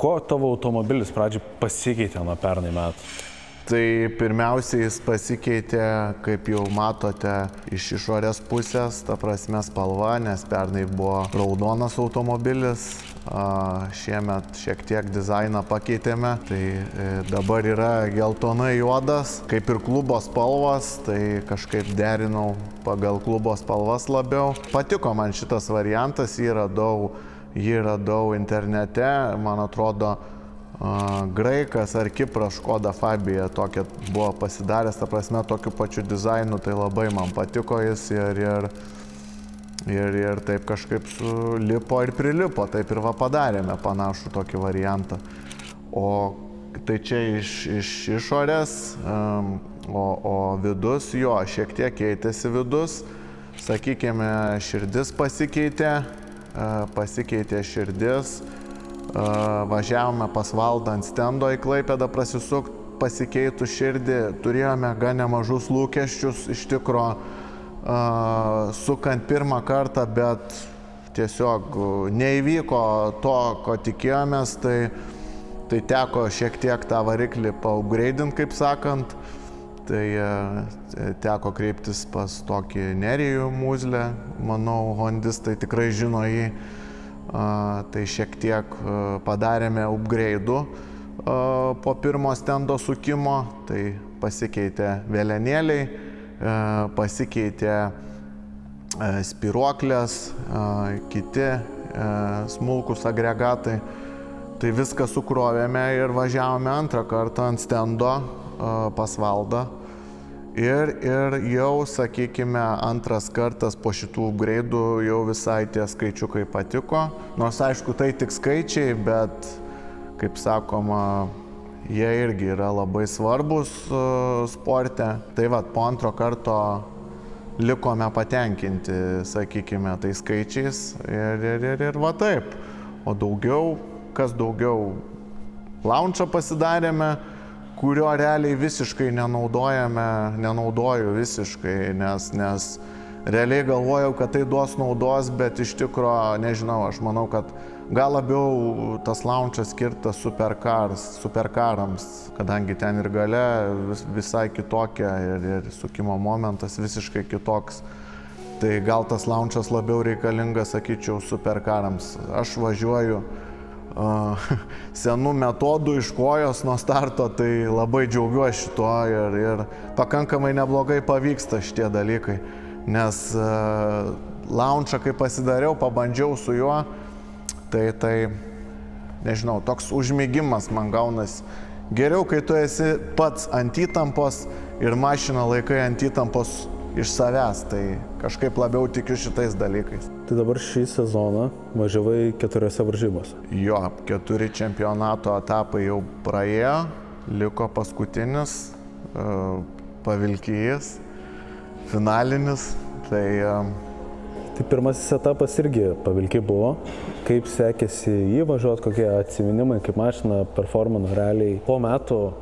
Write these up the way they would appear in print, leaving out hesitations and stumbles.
Ko tavo automobilis pradžiai pasikeitė nuo pernai metų? Tai pirmiausiai jis pasikeitė, kaip jau matote, iš išorės pusės, ta prasme spalva, nes pernai buvo raudonas automobilis, šiemet šiek tiek dizainą pakeitėme, tai dabar yra geltonai juodas, kaip ir klubo spalvas, tai kažkaip derinau pagal klubo spalvas labiau. Patiko man šitas variantas, jį radau internete, man atrodo, Graikas ar Kipras Škoda Fabija tokia buvo pasidaręs, ta prasme, tokiu pačiu dizainu, tai labai man patiko jis ir taip kažkaip sulipo ir prilipo, taip ir va padarėme panašų tokį variantą. O tai čia iš išorės, o vidus, jo, šiek tiek keitėsi vidus, sakykime, širdis pasikeitė širdis. Važiavome pas Valdą ant stendo į Klaipėdą prasisukt, pasikeitų širdį, turėjome gan nemažus lūkesčius, iš tikro sukant pirmą kartą, bet tiesiog neįvyko to, ko tikėjomės, tai teko šiek tiek tą variklį paupgraidint, kaip sakant, tai teko kreiptis pas tokį Nerijų Muzlę, manau, hondistai tikrai žino jį. Tai šiek tiek padarėme upgraidų po pirmo stendo sukimo, tai pasikeitė vėlenėliai, pasikeitė spiruoklės, kiti smulkus agregatai. Tai viską sukrovėme ir važiavome antrą kartą ant stendo pas Valdą. Ir jau, sakykime, antras kartas po šitų upgraidų jau visai tie skaičiukai patiko. Nors, aišku, tai tik skaičiai, bet, kaip sakoma, jie irgi yra labai svarbus sporte. Tai va, po antro karto likome patenkinti, sakykime, tai skaičiais ir va taip. O daugiau, kas daugiau, launchą pasidarėme, kurio realiai visiškai nenaudoju visiškai, nes realiai galvojau, kad tai duos naudos, bet iš tikro, nežinau, aš manau, kad gal labiau tas launchas skirtas superkarams, kadangi ten ir gale visai kitokia ir sukimo momentas visiškai kitoks. Tai gal tas launchas labiau reikalingas, sakyčiau, superkarams. Aš važiuoju senų metodų iš kojos nuo starto, tai labai džiaugiuosi šituo ir pakankamai neblogai pavyksta šitie dalykai, nes launchą, kai pasidariau, pabandžiau su juo, tai nežinau, toks užmygimas man gaunas. Geriau, kai tu esi pats ant įtampos ir mašiną laikai ant įtampos iš savęs, tai kažkaip labiau tikiu šitais dalykais. Tai dabar šį sezoną važiavai 4 varžybose. Jo, 4 čempionato etapai jau praėjo, liko paskutinis, Pavilkijis, finalinis. Tai pirmasis etapas irgi Pavilkijai buvo. Kaip sekėsi jį važiuoti, kokie atsiminimai, kaip mašina performano realiai po metų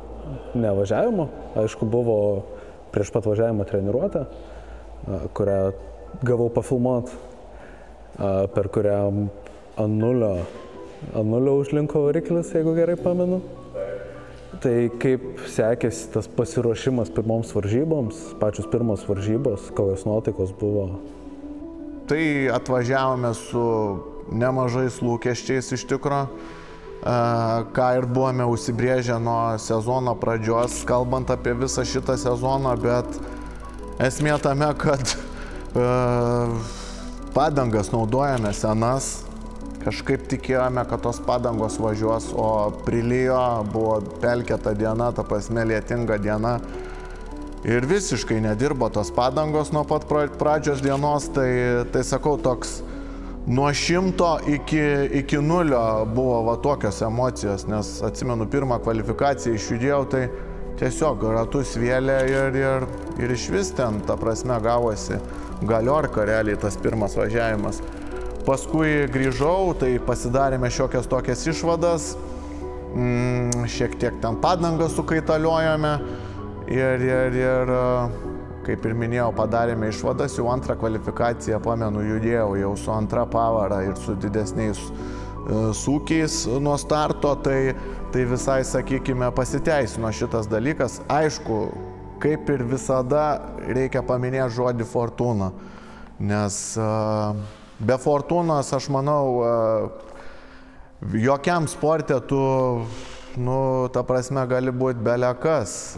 nevažiavimo. Aišku, buvo prieš pat važiavimo treniruotę, kurią gavau pafilmuoti, per kurią ant nulio užlinko variklis, jeigu gerai pamenu. Tai kaip sekėsi tas pasiruošimas pirmoms varžyboms, pačios pirmos varžybos, kokios nuotaikos buvo? Tai atvažiavome su nemažais lūkesčiais iš tikro, ką ir buvome užsibrėžę nuo sezono pradžios, kalbant apie visą šitą sezoną, bet esmė tame, kad padangas naudojame senas, kažkaip tikėjome, kad tos padangos važiuos, o prilijo, buvo pelkėta diena, ta prasme lietinga diena ir visiškai nedirbo tos padangos nuo pat pradžios dienos, tai sakau, toks nuo 100 iki 0 buvo va tokios emocijos, nes atsimenu pirmą kvalifikaciją išjudėjau, tai tiesiog ratus vėlė ir iš vis ten, ta prasme, gavosi galiorka realiai tas pirmas važiavimas. Paskui grįžau, tai pasidarėme šiokias tokias išvadas, šiek tiek ten padangas sukaitaliojame ir kaip ir minėjau, padarėme išvadas, jau antrą kvalifikaciją, pamenu, judėjau jau su antra pavara ir su didesniais sūkiais nuo starto, tai visai, sakykime, pasiteisino šitas dalykas. Aišku, kaip ir visada reikia paminėti žodį fortūna, nes be fortūnos, aš manau, jokiam sporte tu, ta prasme, gali būti belekas,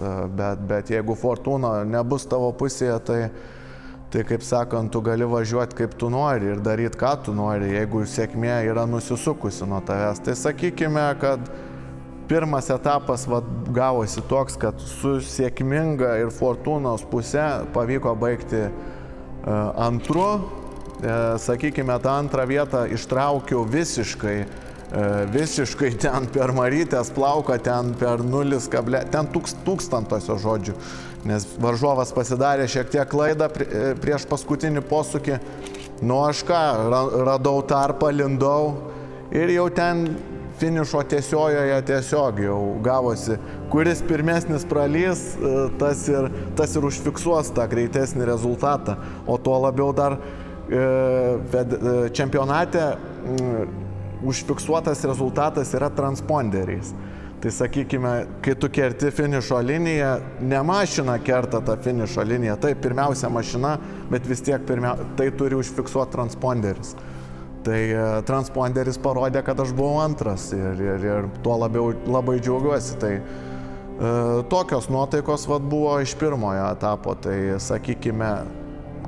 bet jeigu fortūna nebus tavo pusėje, tai kaip sakant, tu gali važiuoti kaip tu nori ir daryti, ką tu nori, jeigu sėkmė yra nusisukusi nuo tavęs. Tai sakykime, kad pirmas etapas gavosi toks, kad su sėkminga ir fortūnos pusė pavyko baigti antru. Sakykime, tą antrą vietą ištraukiau visiškai ten per Marytės plauką, ten per 0,1000 žodžių, nes varžovas pasidarė šiek tiek klaidą prieš paskutinį posūkį. Aš ką, radau tarpą, lindau ir jau ten finišo tiesiojoje tiesiog jau gavosi, kuris pirmesnis pralys, tas ir užfiksuos tą greitesnį rezultatą, o tuo labiau dar čempionate užfiksuotas rezultatas yra transponderiais. Tai sakykime, kai tu kerti finišo liniją, ne mašina kerta tą finišo liniją, tai pirmiausia mašina, bet vis tiek tai turi užfiksuoti transponderis. Tai transponderis parodė, kad aš buvau antras ir tuo labiau labai džiaugiuosi. Tai tokios nuotaikos buvo iš pirmojo etapo, tai sakykime,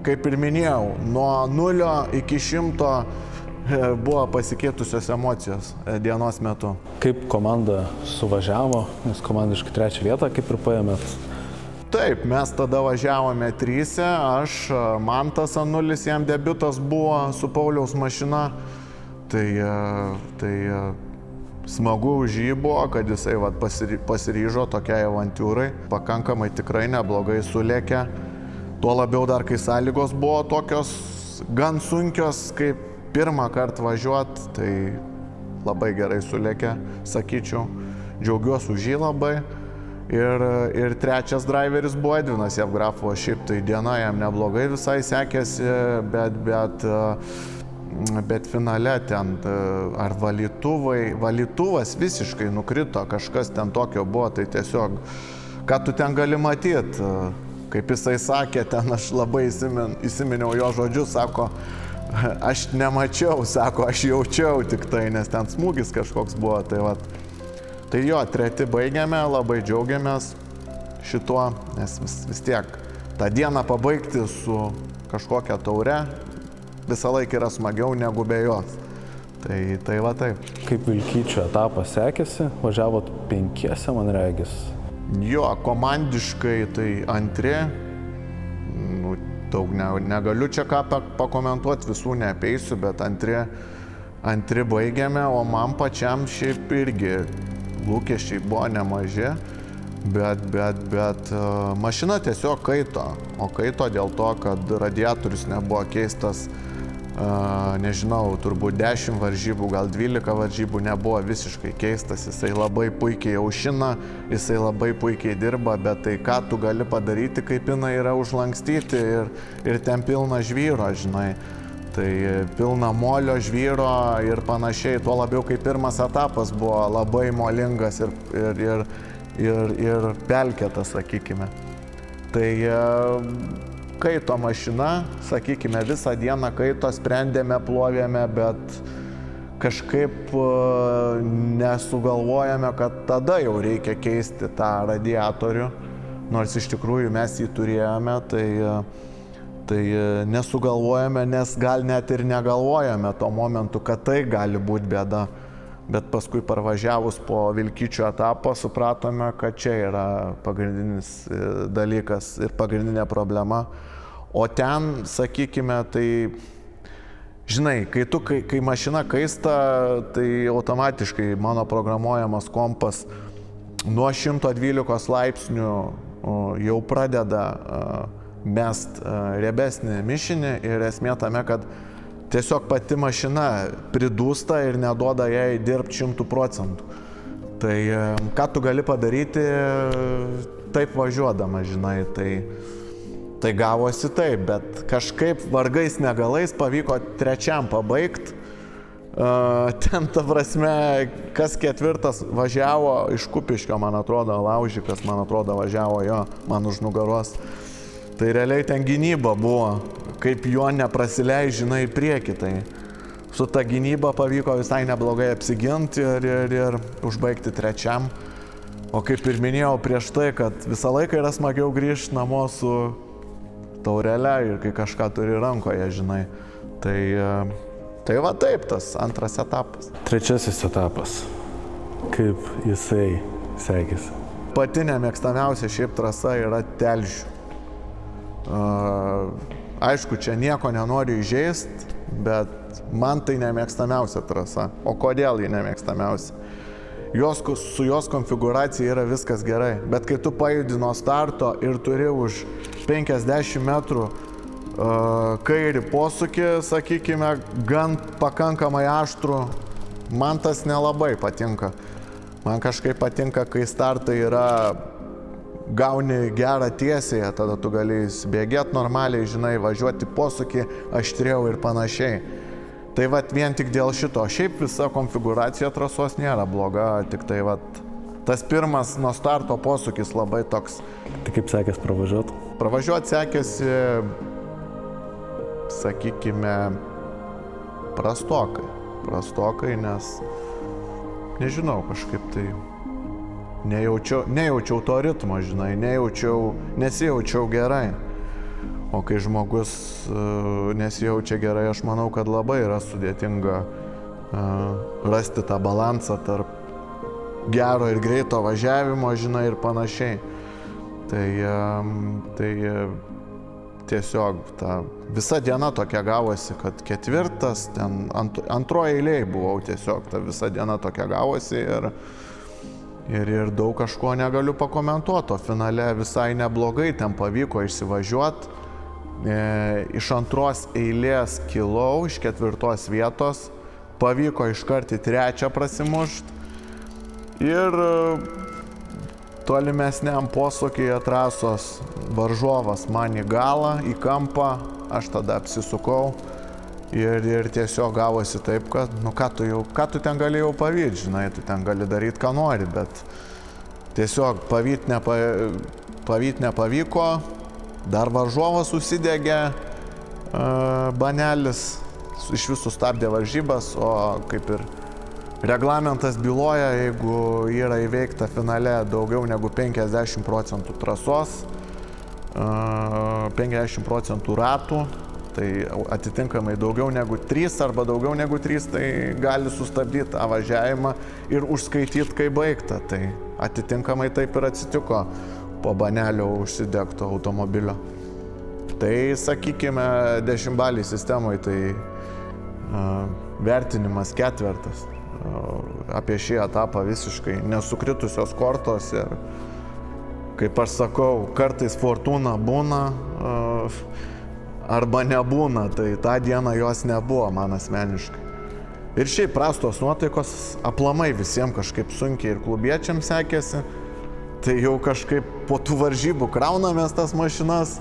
kaip ir minėjau, nuo 0 iki 100 buvo pasikeitusios emocijos dienos metu. Kaip komanda suvažiavo, nes komandiškai 3 vietą, kaip ir paėmėt? Taip, mes tada važiavome 3, aš, Mantas Anulis, jam debiutas buvo su Pauliaus mašina, tai smagu už jį buvo, kad jisai pasiryžo tokiai avantūrai, pakankamai tikrai neblogai sulėkė. Tuo labiau dar, kai sąlygos buvo tokios gan sunkios, kaip pirmą kartą važiuoti, tai labai gerai sulėkė, sakyčiau. Džiaugiuosi už jį labai. Ir trečias driveris buvo Edvinas Jevgrafovas, šiaip tai diena jam neblogai visai sekėsi, bet finale ten ar valytuvas visiškai nukrito, kažkas ten tokio buvo, tai tiesiog, ką tu ten gali matyti. Kaip jisai sakė, ten aš labai įsiminiau jo žodžius, sako, aš nemačiau, sako, aš jaučiau tik tai, nes ten smūgis kažkoks buvo. Tai jo, 3 baigėme, labai džiaugiamės šituo, nes vis tiek tą dieną pabaigti su kažkokia taure visą laiką yra smagiau negu be jos. Tai va taip. Kaip Vilkyčio etapas sekėsi, važiavot 5, man regis. Jo, komandiškai tai antri, daug negaliu čia ką pakomentuoti, visų neapeisiu, bet antri baigėme, o man pačiam šiaip irgi lūkesčiai buvo nemaži, bet mašina tiesiog kaito, o kaito dėl to, kad radiatorius nebuvo keistas, nežinau, turbūt 10 varžybų, gal 12 varžybų nebuvo visiškai keistas, jisai labai puikiai aušina, jisai labai puikiai dirba, bet tai ką tu gali padaryti, kaip jinai yra užlankstyti ir ten pilna žvyro, žinai. Tai pilna molio, žvyro ir panašiai, tuo labiau, kai pirmas etapas buvo labai molingas ir pelkėtas, sakykime. Tai kaito mašina, sakykime, visą dieną kaito, sprendėme, plovėme, bet kažkaip nesugalvojame, kad tada jau reikia keisti tą radiatorių, nors iš tikrųjų mes jį turėjome, tai nesugalvojame, nes gal net ir negalvojame tuo momentu, kad tai gali būti bėda. Bet paskui parvažiavus po Vilkyčio etapą supratome, kad čia yra pagrindinis dalykas ir pagrindinė problema. O ten, sakykime, tai, žinai, kai mašina kaista, tai automatiškai mano programuojamas kompas nuo 112 laipsnių jau pradeda mest riebesnį mišinį ir esmė tame, kad tiesiog pati mašina pridūsta ir neduoda jai dirbti 100%. Tai ką tu gali padaryti taip važiuodama, žinai, tai gavosi taip, bet kažkaip vargais negalais pavyko 3 pabaigti. Ten, ta prasme, kas ketvirtas važiavo iš Kupiškio, man atrodo, Laužikas, man atrodo, važiavo jo, man už nugaros. Tai realiai ten gynyba buvo, kaip jo neprasileis, žinai, į priekį. Tai su ta gynyba pavyko visai neblogai apsiginti ir užbaigti trečiam. O kaip ir minėjau prieš tai, kad visą laiką yra smagiau grįžti namo su taurele ir kai kažką turi rankoje, žinai. Tai va taip, tas antras etapas. Trečiasis etapas. Kaip jisai sekėsi? Pati nemėgstamiausia šiaip trasa yra Telšių. Aišku, čia nieko nenoriu įžeisti, bet man tai nemėgstamiausia trasa. O kodėl ji nemėgstamiausia? Su jos konfiguracija yra viskas gerai, bet kai tu pajudi nuo starto ir turi už 50 metrų kairį posūkį, sakykime, gan pakankamai aštrų, man tas nelabai patinka. Man kažkaip patinka, kai startai yra, gauni gerą tiesiąją, tada tu gali bėgėti normaliai, žinai, važiuoti posūkį aštriau ir panašiai. Tai vat vien tik dėl šito. Šiaip visa konfiguracija trasos nėra bloga, tik tai vat tas pirmas nuo starto posūkis labai toks. Tai kaip sekės pravažiuoti? Pravažiuoti sekėsi, sakykime, prastokai. Prastokai, nes nežinau, kažkaip tai nejaučiau to ritmo, žinai, nesijaučiau gerai. O kai žmogus nesijaučia gerai, aš manau, kad labai yra sudėtinga rasti tą balansą tarp gero ir greito važiavimo, žinai, ir panašiai. Tai tiesiog ta visa diena tokia gavosi, kad ketvirtas, ten antroje eilėje buvau tiesiog, ta visa diena tokia gavosi ir daug kažko negaliu pakomentuoti, o finale visai neblogai, ten pavyko išsivažiuoti. Iš antros eilės kilau, iš ketvirtos vietos, pavyko iškart į trečią prasimušti ir tolimesniam posūkyje trasos varžovas man į galą, į kampą, aš tada apsisukau ir tiesiog gavosi taip, kad, nu ką tu ten gali jau pavyti, žinai, tu ten gali daryti, ką nori, bet tiesiog pavyti nepavyko. Dar varžovas užsidegė, banelis iš visų stabdė varžybas, o kaip ir reglamentas byloja, jeigu yra įveikta finale daugiau negu 50% trasos, 50% ratų, tai atitinkamai daugiau negu 3 arba daugiau negu 3, tai gali sustabdyti tą važiavimą ir užskaityti, kai baigta. Tai atitinkamai taip ir atsitiko po banelio užsidegto automobilio. Tai, sakykime, 10-balį sistemoje tai vertinimas 4. Apie šį etapą visiškai nesukritusios kortos ir, kaip aš sakau, kartais fortūna būna arba nebūna, tai tą dieną jos nebuvo man asmeniškai. Ir šiaip prastos nuotaikos aplamai visiems kažkaip sunkiai ir klubiečiams sekėsi. Tai jau kažkaip po tų varžybų kraunamės tas mašinas,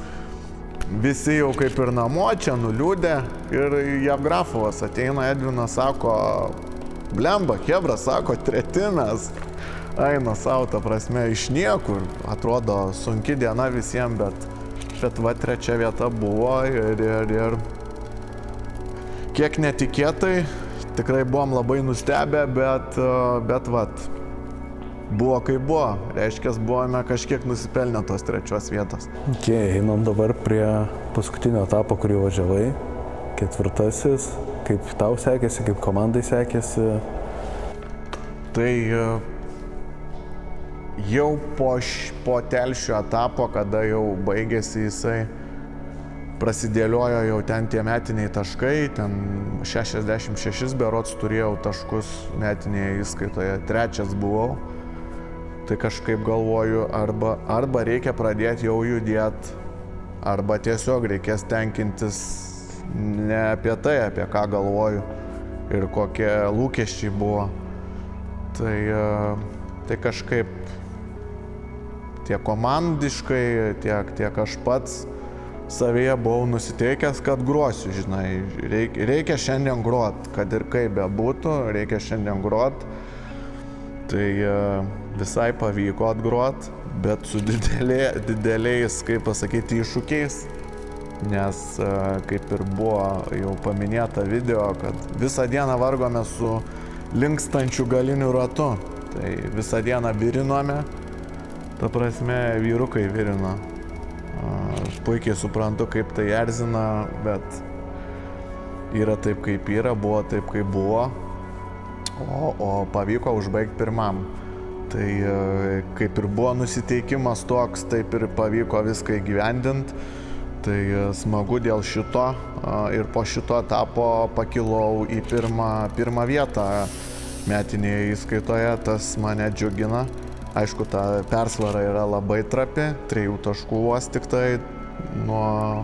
visi jau kaip ir namo čia nuliūdė ir Jevgrafovas ateina, Edvinas sako, blemba, chebra, sako, treti mes, eina savo, ta prasme, iš niekur, atrodo sunki diena visiems, bet va trečia vieta buvo ir kiek netikėtai, tikrai buvom labai nustebę, bet vat, buvo kaip buvo, reiškia, buvome kažkiek nusipelnę tos trečios vietos. Einam dabar prie paskutinio etapo, kurį važiavai, ketvirtasis. Kaip tau sekėsi, kaip komandai sekėsi? Tai jau po Telšių etapo, kada jau baigėsi jisai, prasidėliojo jau ten tie metiniai taškai, ten 66 berods turėjau taškus metinėje įskaitoje, trečias buvau. Tai kažkaip galvoju, arba reikia pradėti jau judėti, arba tiesiog reikės tenkintis ne apie tai, apie ką galvoju ir kokie lūkesčiai buvo. Tai kažkaip tiek komandiškai, tiek aš pats savyje buvau nusiteikęs, kad grosiu, žinai, reikia šiandien grot, kad ir kaip bebūtų, reikia šiandien grot. Tai visai pavyko atgrot, bet su dideliais, kaip pasakyti, iššūkiais, nes kaip ir buvo jau paminėta video, kad visą dieną vargome su linkstančiu galiniu ratu. Tai visą dieną virinome, ta prasme vyrukai virino. Aš puikiai suprantu, kaip tai erzina, bet yra taip, kaip yra, buvo taip, kaip buvo, o pavyko užbaigti pirmam. Tai kaip ir buvo nusiteikimas toks, taip ir pavyko viską įgyvendinti. Tai smagu dėl šito ir po šito etapo pakilau į pirmą vietą metinėje įskaitoje, tas mane džiugina. Aišku, ta persvara yra labai trapi, 3 taškų vos tik tai nuo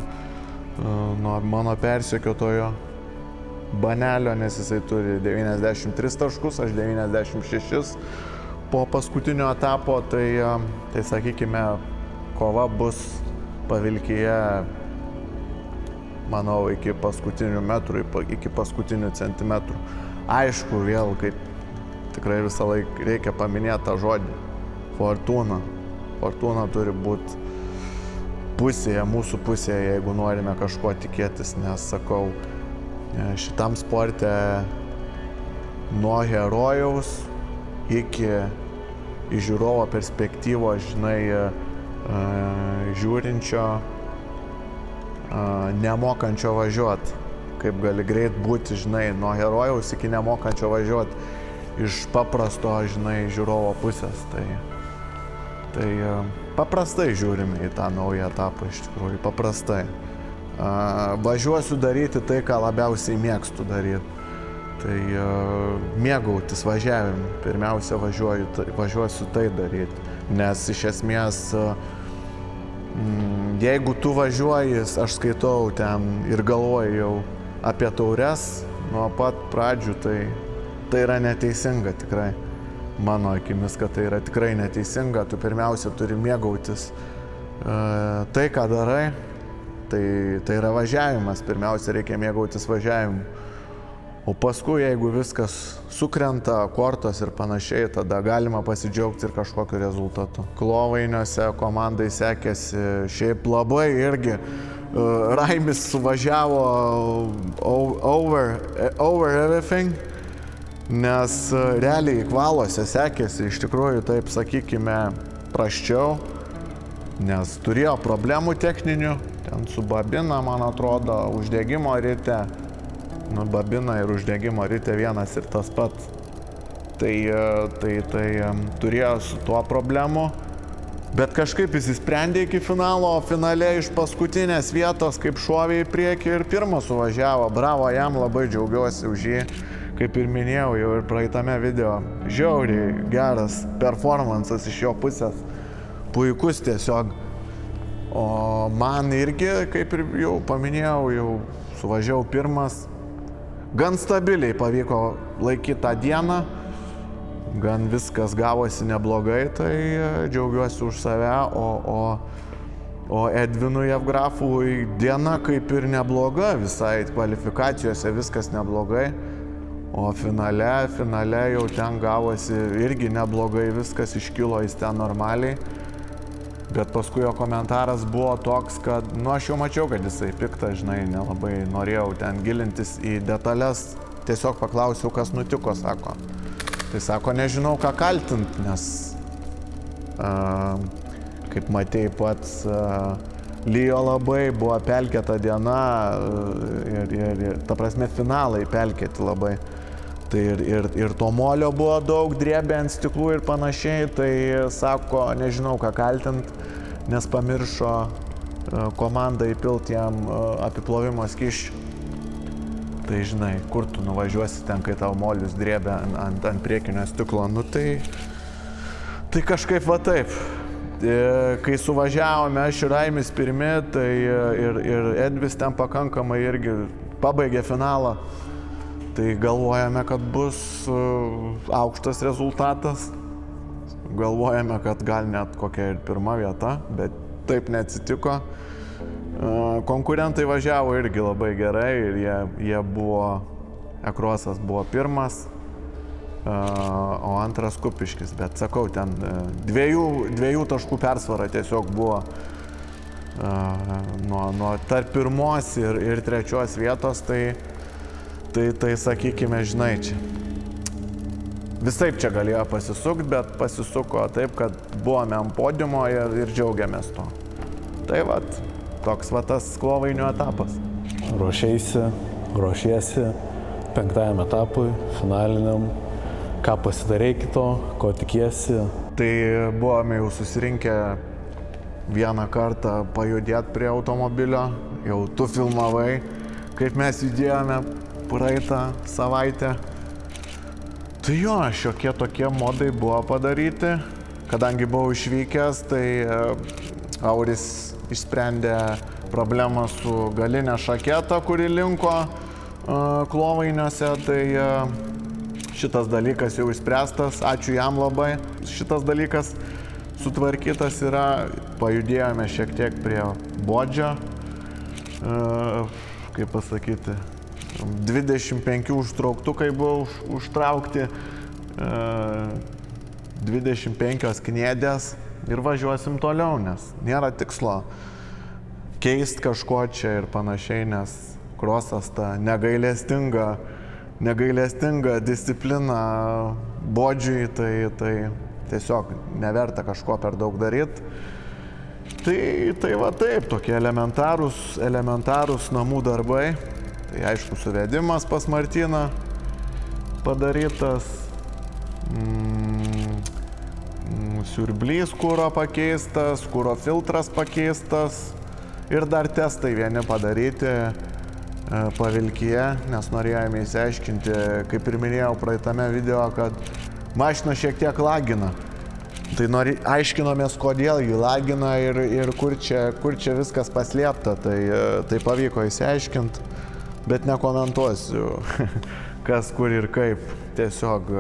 mano persekiotojo Banelio, nes jisai turi 93 taškus, aš 96 po paskutinio etapo, tai sakykime, kova bus Pavilkyje, manau, iki paskutinių metrų, iki paskutinių centimetrų. Aišku, vėl, kaip tikrai visą laiką reikia paminėti tą žodį. Fortūna. Fortūna turi būti pusėje, mūsų pusėje, jeigu norime kažko tikėtis, nes, sakau, šitam sporte nuo herojaus iki žiūrovo perspektyvos, žinai, žiūrinčio, nemokančio važiuoti. Kaip gali greit būti, žinai, nuo herojaus iki nemokančio važiuoti iš paprasto, žinai, žiūrovo pusės. Tai paprastai žiūrime į tą naują etapą, iš tikrųjų, paprastai. Važiuosiu daryti tai, ką labiausiai mėgstu daryti. Tai mėgautis važiavimu. Pirmiausia, važiuosiu tai daryti. Nes iš esmės, jeigu tu važiuoji, aš skaitau ten ir galvoju jau apie taures nuo pat pradžių, tai yra neteisinga tikrai. Mano akimis, kad tai yra tikrai neteisinga. Tu pirmiausia turi mėgautis tai, ką darai. Tai yra važiavimas. Pirmiausia, reikia mėgautis važiavimu. O paskui, jeigu viskas sukrenta, kortos ir panašiai, tada galima pasidžiaugti ir kažkokiu rezultatu. Klovainiuose komandai sekėsi šiaip labai irgi. Raimis suvažiavo over everything, nes realiai kvalose sekėsi iš tikrųjų, taip sakykime, prasčiau, nes turėjo problemų techninių, ten su babina, man atrodo, uždegimo rite. Babina ir uždegimo rite vienas ir tas pats. Tai turėjo su tuo problemų, bet kažkaip jis įsprendė iki finalo, o finale iš paskutinės vietos, kaip šovė į priekį ir pirmas suvažiavo. Bravo jam, labai džiaugiuosi už jį. Kaip ir minėjau jau ir praeitame video, žiauriai geras performances iš jo pusės. Puikus tiesiog. O man irgi, kaip ir jau paminėjau, jau suvažiavau pirmas. Gan stabiliai pavyko laikyti tą dieną, gan viskas gavosi neblogai, tai džiaugiuosi už save, o Edvinui Jevgrafui diena kaip ir nebloga, visai kvalifikacijose viskas neblogai, o finale jau ten gavosi irgi neblogai, viskas iškilo, jis ten normaliai. Bet paskui jo komentaras buvo toks, kad, aš jau mačiau, kad jisai piktas, žinai, nelabai norėjau ten gilintis į detalės, tiesiog paklausiau, kas nutiko, sako. Tai sako, nežinau, ką kaltint, nes, kaip matei pats, lijo labai, buvo pelkėta diena ir ta prasme, finalai pelkėti labai. Tai ir to molio buvo daug, driebė ant stiklų ir panašiai, tai sako, nežinau ką kaltint, nes pamiršo komandai įpilti jam apiplovimo skysčių. Tai žinai, kur tu nuvažiuosi ten, kai tau molius driebė ant priekinio stiklo, tai kažkaip va taip. Kai suvažiavome, aš ir Raimis pirmi, tai ir Edvis ten pakankamai irgi pabaigė finalą. Tai galvojame, kad bus aukštas rezultatas. Galvojame, kad gal net kokia ir pirma vieta, bet taip neatsitiko. Konkurentai važiavo irgi labai gerai ir jie buvo, Ekrosas buvo pirmas, o antras Kupiškis, bet sakau, ten dviejų taškų persvara tiesiog buvo nuo tarp pirmos ir trečios vietos, tai sakykime, žinai, čia. Visaip čia galėjo pasisukti, bet pasisuko taip, kad buvome ant podiumo ir džiaugiamės to. Tai vat, toks va tas klovainių etapas. Ruošiesi 5 etapui, finaliniam, ką pasidarei kito, ko tikiesi? Tai buvome jau susirinkę vieną kartą pajudėti prie automobilio, jau tu filmavai, kaip mes judėjome praeitą savaitę. Tai jo, šiokie tokie modai buvo padaryti, kadangi buvau išvykęs, tai Auris išsprendė problemą su galinė šaketa, kuri linko klovainiuose, tai šitas dalykas jau išspręstas, ačiū jam labai, šitas dalykas sutvarkytas yra, pajudėjome šiek tiek prie bodžio, kaip pasakyti, 25 užtrauktukai buvo užtraukti, 25 kniedės ir važiuosim toliau, nes nėra tikslo keisti kažko čia ir panašiai, nes krosas ta negailestinga disciplina bodžiui, tai tiesiog neverta kažko per daug daryti. Tai va taip, tokie elementarūs namų darbai. Tai aišku, suvedimas pas Martyną padarytas, siurblys kuro pakeistas, kuro filtras pakeistas ir dar testai vieni padaryti pavilkyje, nes norėjome įsiaiškinti, kaip ir minėjau praeitame video, kad mašina šiek tiek lagina. Tai aiškinomės, kodėl jį lagina ir kur čia viskas paslėpta, tai pavyko įsiaiškinti, bet nekomentuosiu, kas, kur ir kaip. Tiesiog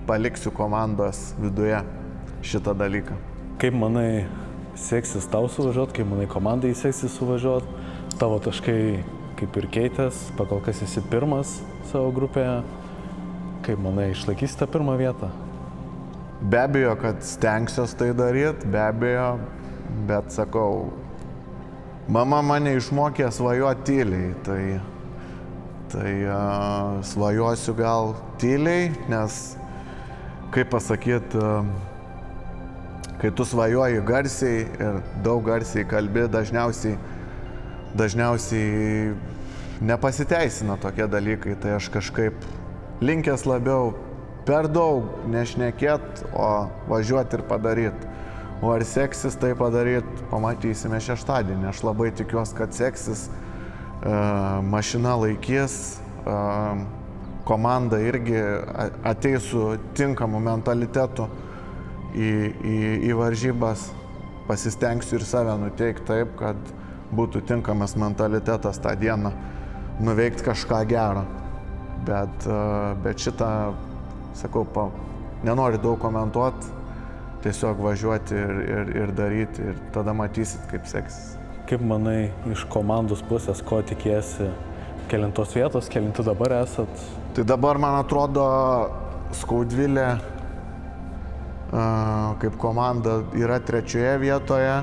paliksiu komandos viduje šitą dalyką. Kaip manai seksis tau suvažiuoti, kaip manai komandai seksis suvažiuoti, tavo taškai kaip ir keitės, pakol kas esi pirmas savo grupėje, kaip manai išlaikys tą pirmą vietą? Be abejo, kad stengsiuos tai daryti, be abejo, bet sakau, mama mane išmokė svajoti tyliai, tai svajosiu gal tyliai, nes, kaip pasakyti, kai tu svajoji garsiai ir daug garsiai kalbi, dažniausiai nepasiteisina tokie dalykai, tai aš kažkaip linkęs labiau per daug nešnekėt, o važiuoti ir padaryti. O ar seksis tai padaryti, pamatysime šeštadienį. Aš labai tikiuosi, kad seksis, mašina laikys, komanda irgi ateis su tinkamu mentalitetu į varžybas. Pasistengsiu ir save nuteikti taip, kad būtų tinkamas mentalitetas tą dieną nuveikti kažką gero. Bet šitą, sakau, nenoriu daug komentuoti, tiesiog važiuoti ir daryti ir tada matysit, kaip seksis. Kaip manai, iš komandos pusės, ko tikiesi, kelintos vietos, kelinti dabar esat? Tai dabar, man atrodo, Skaudvilė kaip komanda yra 3 vietoje,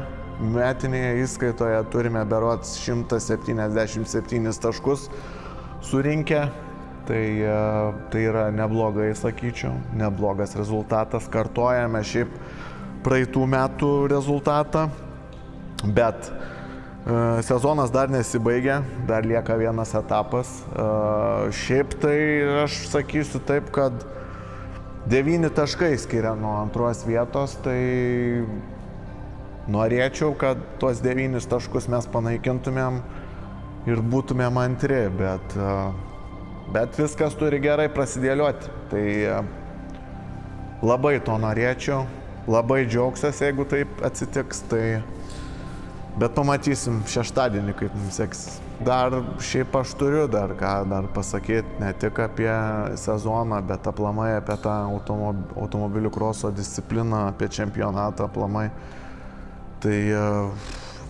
metinėje įskaitoje turime berods 177 taškus surinkę. Tai yra neblogai, sakyčiau, neblogas rezultatas. Kartojame šiaip praeitų metų rezultatą, bet sezonas dar nesibaigė, dar lieka vienas etapas. Šiaip tai aš sakysiu taip, kad 9 taškai skiria nuo antros vietos, tai norėčiau, kad tuos 9 taškus mes panaikintumėm ir būtumėm antri, bet viskas turi gerai prasidėlioti. Tai labai to norėčiau, labai džiaugsiuosi, jeigu taip atsitiks, bet pamatysim šeštadienį, kaip mums seksis. Dar šiaip aš turiu dar pasakyti, ne tik apie sezoną, bet aplamai apie tą automobilių kroso discipliną, apie čempionatą aplamai. Tai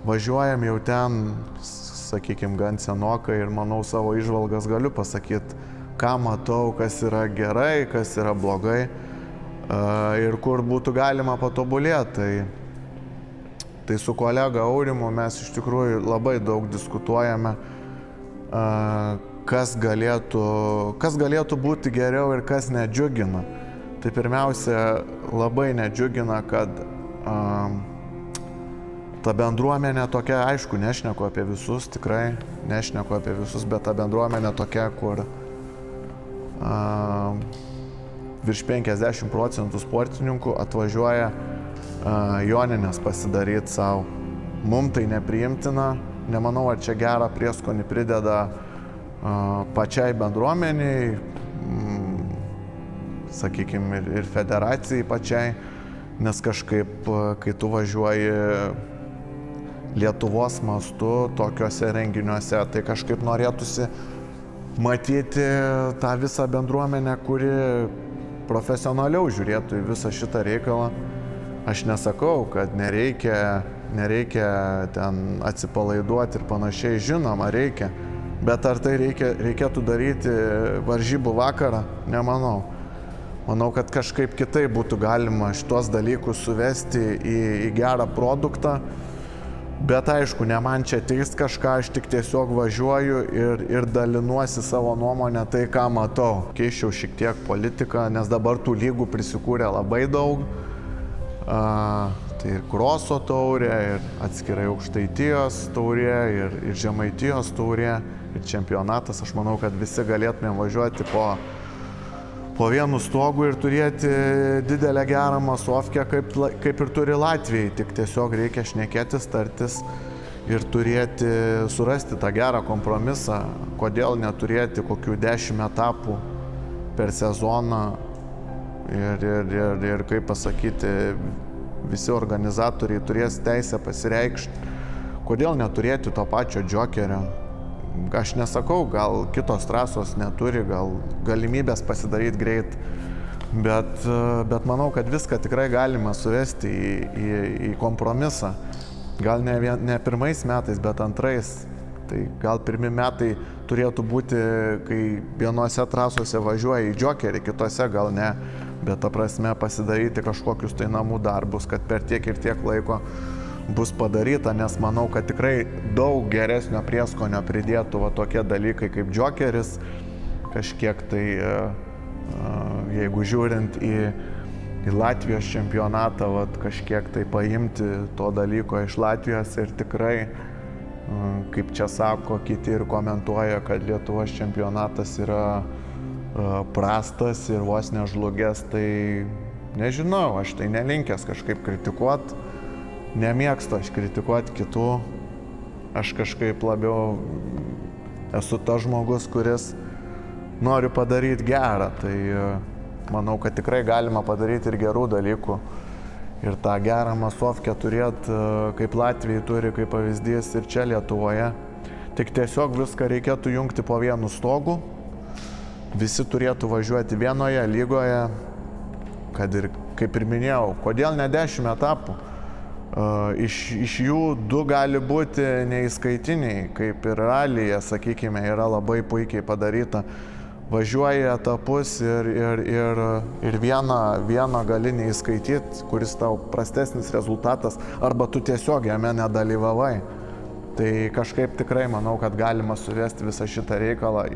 važiuojam jau ten, sakykime, gan senokai ir manau savo įžvalgas galiu pasakyti, ką matau, kas yra gerai, kas yra blogai ir kur būtų galima patobulėti. Tai su kolega Aurimu mes iš tikrųjų labai daug diskutuojame, kas galėtų būti geriau ir kas nedžiugina. Tai pirmiausia, labai nedžiugina, kad ta bendruomenė tokia, aišku, nešneku apie visus, tikrai nešneku apie visus, bet ta bendruomenė tokia, kur virš 50% sportininkų atvažiuoja joninės pasidaryti savo. Mums tai nepriimtina, nemanau, ar čia gerą prieskonį prideda pačiai bendruomeniai, sakykime, ir federacijai pačiai, nes kažkaip, kai tu važiuoji Lietuvos mastu tokiuose renginiuose, tai kažkaip norėtųsi matyti tą visą bendruomenę, kuri profesionaliau žiūrėtų į visą šitą reikalą. Aš nesakau, kad nereikia ten atsipalaiduoti ir panašiai, žinoma, reikia. Bet ar tai reikėtų daryti varžybų vakarą? Nemanau. Manau, kad kažkaip kitaip būtų galima šitos dalykus suvesti į gerą produktą. Bet aišku, ne man čia teist kažką, aš tik tiesiog važiuoju ir dalinuosi savo nuomonę tai, ką matau. Keiščiau šiek tiek politiką, nes dabar tų lygų prisikūrė labai daug. Tai ir kroso taurė, ir atskirai Aukštaitijos taurė, ir Žemaitijos taurė, ir čempionatas. Aš manau, kad visi galėtumėm važiuoti po vienu stogu ir turėti didelę gerą masovkę, kaip ir turi Latvijai. Tik tiesiog reikia šnekėtis, tartis ir surasti tą gerą kompromisą. Kodėl neturėti kokių 10 etapų per sezoną ir kaip pasakyti, visi organizatoriai turės teisę pasireikšti. Kodėl neturėti to pačio džokerio? Aš nesakau, gal kitos trasos neturi, gal galimybės pasidaryti greit, bet manau, kad viską tikrai galima suvesti į kompromisą. Gal ne pirmais metais, bet antrais. Tai gal pirmi metai turėtų būti, kai vienose trasose važiuoja į džokerį, kitose gal ne, bet ta prasme pasidaryti kažkokius tai namų darbus, kad per tiek ir tiek laiko bus padaryta, nes manau, kad tikrai daug geresnio prieskonio pridėtų tokie dalykai kaip džokeris, kažkiek tai, jeigu žiūrint į Latvijos čempionatą, kažkiek tai paimti to dalyko iš Latvijos ir tikrai, kaip čia sako, kiti ir komentuoja, kad Lietuvos čempionatas yra prastas ir vos nežlugęs, tai nežinau, aš tai nelinkęs kažkaip kritikuoti. Nemėgstu aš kritikuoti kitų, aš kažkaip labiau esu tas žmogus, kuris nori padaryti gerą, tai manau, kad tikrai galima padaryti ir gerų dalykų. Ir tą gerą masovkę turėti, kaip Latvijai turi, kaip pavyzdys ir čia Lietuvoje. Tik tiesiog viską reikėtų jungti po vienu stogu, visi turėtų važiuoti vienoje lygoje, kad ir, kaip ir minėjau, kodėl ne 10 etapų? Iš jų 2 gali būti neįskaitiniai, kaip ir ralyje, sakykime, yra labai puikiai padaryta. Važiuoji etapus ir vieną gali neįskaityti, kuris tau prastesnis rezultatas, arba tu tiesiog jame nedalyvavai. Tai kažkaip tikrai manau, kad galima suvesti visą šitą reikalą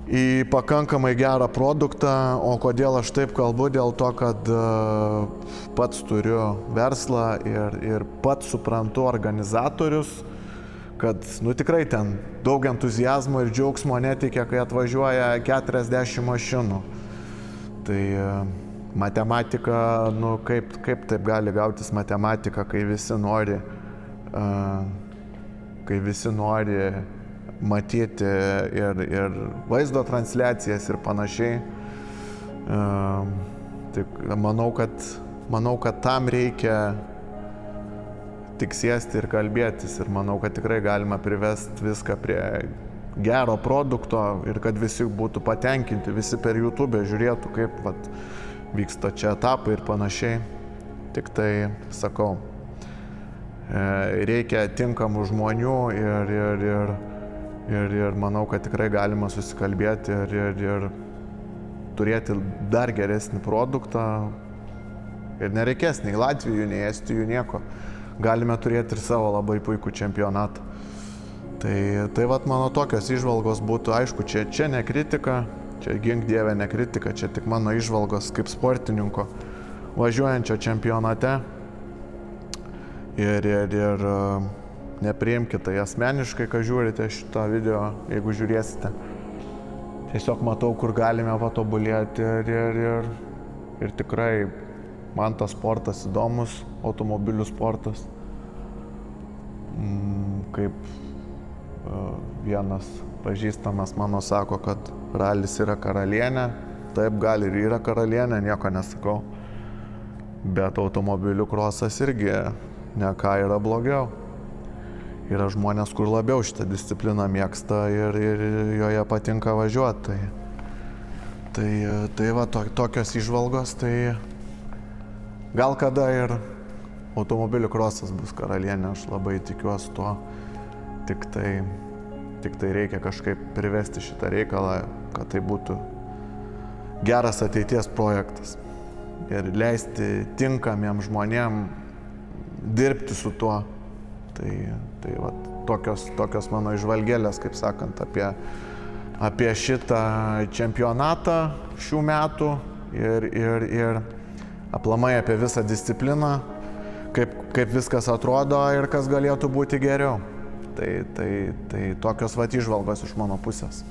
į pakankamai gerą produktą. O kodėl aš taip kalbu? Dėl to, kad pats turiu verslą ir pats suprantu organizatorius, kad tikrai ten daug entuzijazmo ir džiaugsmo neteikia, kai atvažiuoja 40 mašinų. Tai matematika, kaip taip gali gautis matematika, kai visi nori matyti ir vaizdo transliacijas ir panašiai. Tik manau, kad tam reikia tik sėsti ir kalbėtis, ir manau, kad tikrai galima privesti viską prie gero produkto ir kad visi būtų patenkinti, visi per YouTube žiūrėtų, kaip vyksta čia etapai ir panašiai. Tik tai sakau, reikia tinkamų žmonių ir manau, kad tikrai galima susikalbėti ir turėti dar geresnį produktą. Ir nereikės nei Latvijų, nei Estijų, nieko. Galime turėti ir savo labai puikų čempionatą. Tai vat mano tokios įžvalgos būtų, aišku, čia ne kritika, čia gink dieve ne kritika, čia tik mano įžvalgos kaip sportininko važiuojančio čempionate. Ir nepriimkite tai asmeniškai, kai žiūrite šitą video, jeigu žiūrėsite. Tiesiog matau, kur galime patobulėti ir tikrai man tas sportas įdomus, automobilių sportas. Kaip vienas pažįstamas mano sako, kad ralis yra karalienė. Taip, gal ir yra karalienė, nieko nesakau. Bet automobilių krosas irgi ne ką yra blogiau. Yra žmonės, kur labiau šitą discipliną mėgsta ir joje patinka važiuoti. Tai va, tokios įžvalgos, tai gal kada ir automobilių krosas bus karalienė, aš labai tikiuosi tuo. Tik tai reikia kažkaip privesti šitą reikalą, kad tai būtų geras ateities projektas. Ir leisti tinkamiem žmonėm dirbti su tuo. Tai va, tokios mano įžvalgėlės, kaip sakant, apie šitą čempionatą šių metų ir aplamai apie visą discipliną, kaip viskas atrodo ir kas galėtų būti geriau. Tai tokios vat įžvalgos iš mano pusės.